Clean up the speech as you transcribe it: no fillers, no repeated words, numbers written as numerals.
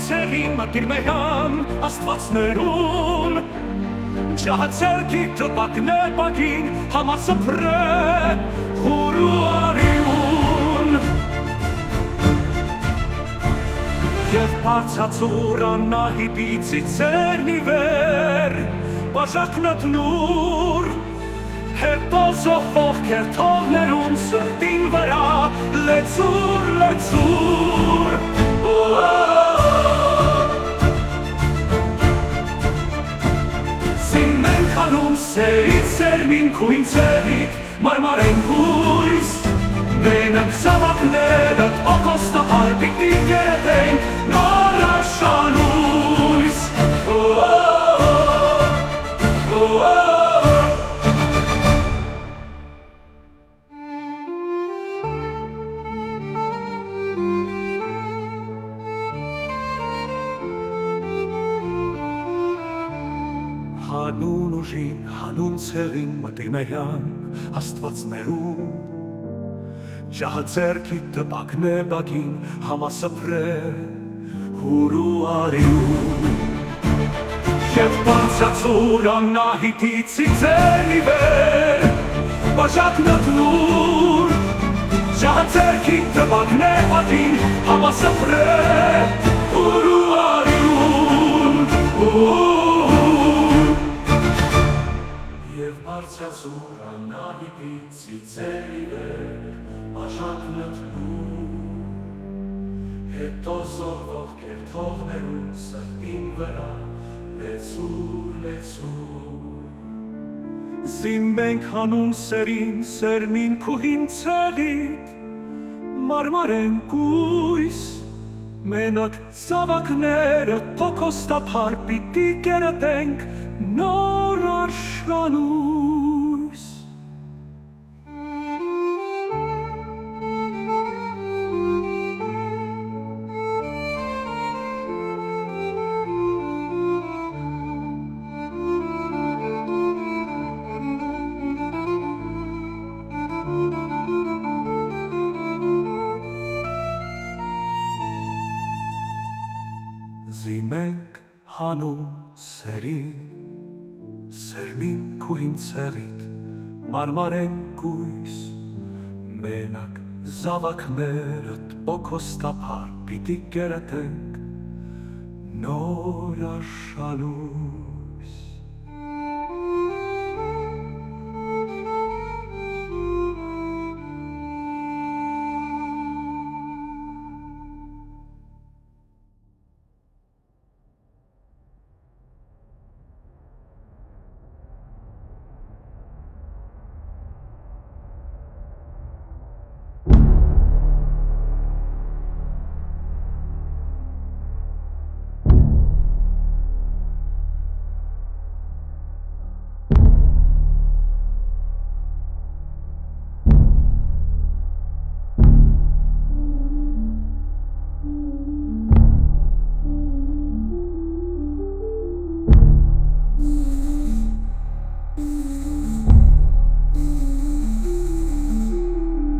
ցեղի մտիր մեհան աստվածներուն Ջահացերքի տպակն է բագին համասպրե հուրու արիուն Եվ բարձացուր անահիտի ծիծերնի վեր բաժակնըտնուր Հետո զոհվող կերթողներուն սրտին վրա լեցուր, լեցուր Զինմեն քանում սերից սերմին քույն ծերիք մարմարեն հույս Մենակ զավակներըտ օկոստահար պիտի գետենք նոր աշանույս Հանուն ուժին, հանուն ցեղին մտիրմեյան աստվածներուն Ջահացերքի տպակն է բագին համասպրե հուրու արիուն Եվ բարձացուր անահիտի ծիծերնի վեր բաժակնըտնուր Ջահացերքի տպակն է բագին համասպրե հուրու արիուն Եվ բարձրացուր անահիտի ծիծերի վեր բաժակնըտնուր Հետո զոհվող կերթողներուն սրտին վրա լեցուր, լեցուր Զինմենք հանուն սերին, սերմին քուհին ցեղիք մարմարեն կույս Մենակ զավակները փոքոստափար պիտի կերտենք նոր աշանույս Զինմենք հանուն սերին Սերմին քուհին ցեղիք մարմարեն կույս Մենակ զավակներըտ օկոստափար պիտի կերտենք նոր աշանույս